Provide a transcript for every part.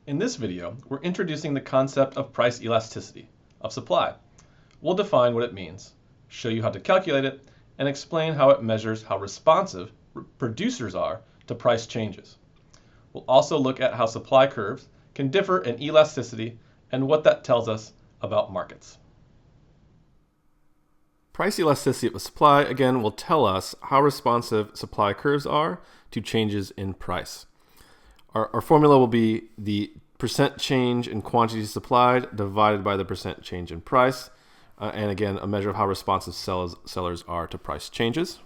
In this video, we're introducing the concept of price elasticity of supply. We'll define what it means, show you how to calculate it, and explain how it measures how responsive producers are to price changes. We'll also look at how supply curves can differ in elasticity and what that tells us about markets. Price elasticity of a supply, again, will tell us how responsive supply curves are to changes in price. Our formula will be the percent change in quantity supplied divided by the percent change in price. And again, a measure of how responsive sellers are to price changes.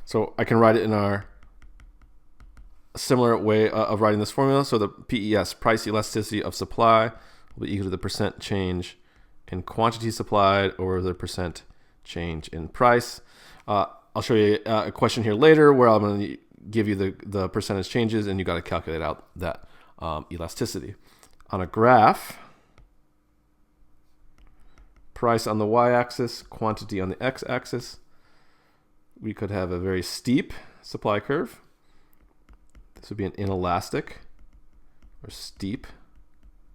So I can write it in our similar way of writing this formula. So the PES, price elasticity of supply, will be equal to the percent change in quantity supplied over the percent change in price. I'll show you a question here later where I'm going to give you the percentage changes, and you got to calculate out that elasticity. On a graph, price on the y-axis, quantity on the x-axis, we could have a very steep supply curve. This would be an inelastic or steep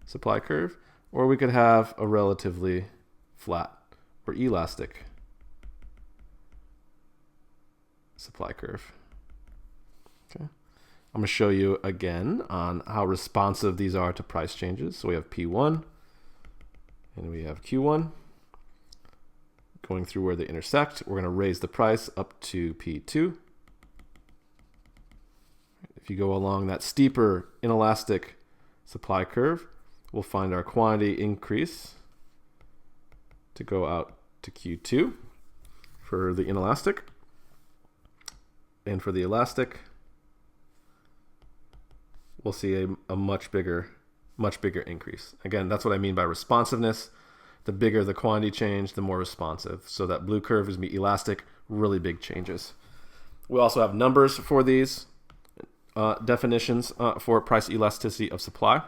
supply curve. Or we could have a relatively flat or elastic supply curve. Okay. I'm going to show you again on how responsive these are to price changes. So we have P1 and we have Q1. Going through where they intersect, we're going to raise the price up to P2. If you go along that steeper inelastic supply curve, we'll find our quantity increase to go out to Q2 for the inelastic. And for the elastic, we'll see a much bigger increase. Again, that's what I mean by responsiveness. The bigger the quantity change, the more responsive. So that blue curve is going to be elastic, really big changes. We also have numbers for these definitions for price elasticity of supply.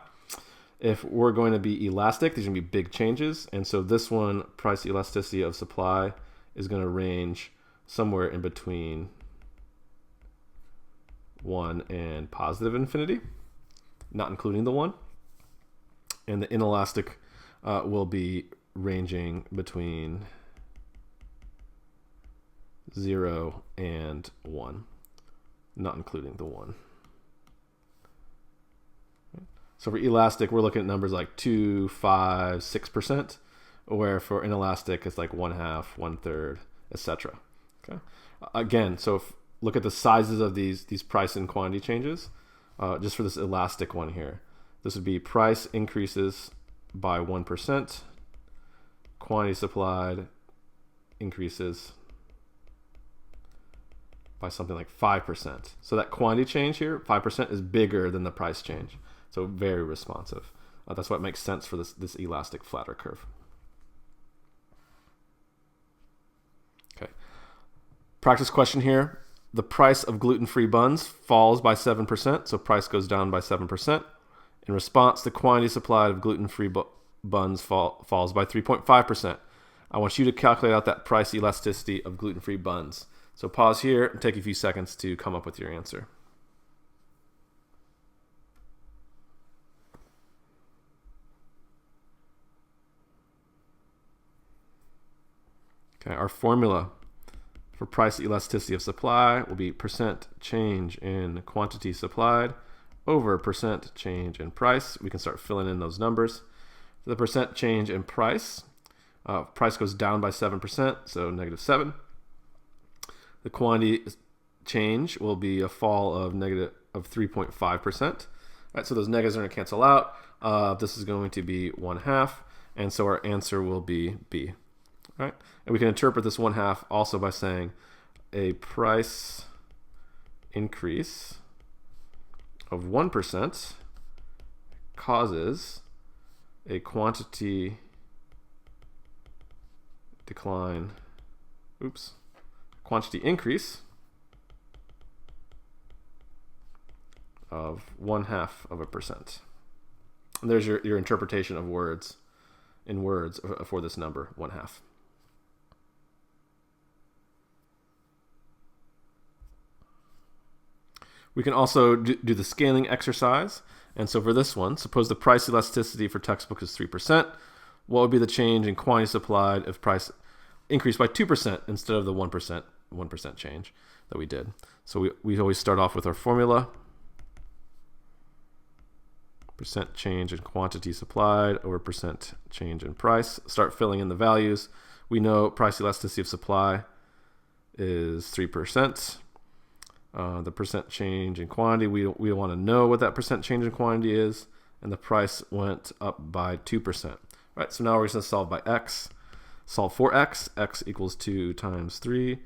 If we're going to be elastic, these are going to be big changes. And so this one, price elasticity of supply, is going to range somewhere in between 1 and positive infinity, not including the 1. And the inelastic will be ranging between 0 and 1, not including the 1. So for elastic, we're looking at numbers like 2, 5, 6%, where for inelastic, it's like 1/2, 1/3, etc. Okay. Again, so look at the sizes of these price and quantity changes. Just for this elastic one here, this would be price increases by 1%, quantity supplied increases by something like 5%. So that quantity change here, 5%, is bigger than the price change. So very responsive. That's what makes sense for this elastic flatter curve. Okay. Practice question here. The price of gluten-free buns falls by 7%, so price goes down by 7%. In response, the quantity supplied of gluten-free buns falls by 3.5%. I want you to calculate out that price elasticity of gluten-free buns. So pause here and take a few seconds to come up with your answer. Okay, our formula for price elasticity of supply will be percent change in quantity supplied over percent change in price. We can start filling in those numbers. For the percent change in price, price goes down by 7%, so -7. The quantity change will be a fall of 3.5%. Right, so those negatives are going to cancel out. This is going to be 1/2, and so our answer will be B. Right? And we can interpret this 1/2 also by saying a price increase of 1% causes a quantity decline, quantity increase of 0.5%. And there's your interpretation of words in words for this number, 1/2. We can also do the scaling exercise. And so for this one, suppose the price elasticity for textbook is 3%. What would be the change in quantity supplied if price increased by 2% instead of the 1% change that we did? So we always start off with our formula. Percent change in quantity supplied over percent change in price. Start filling in the values. We know price elasticity of supply is 3%. The percent change in quantity, we want to know what that percent change in quantity is, and the price went up by 2%. Right, so now we're going to solve by x. Solve for x. X equals 2 times 3,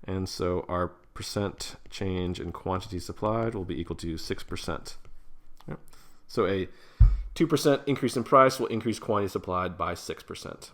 and so our percent change in quantity supplied will be equal to 6%. Right. So a 2% increase in price will increase quantity supplied by 6%.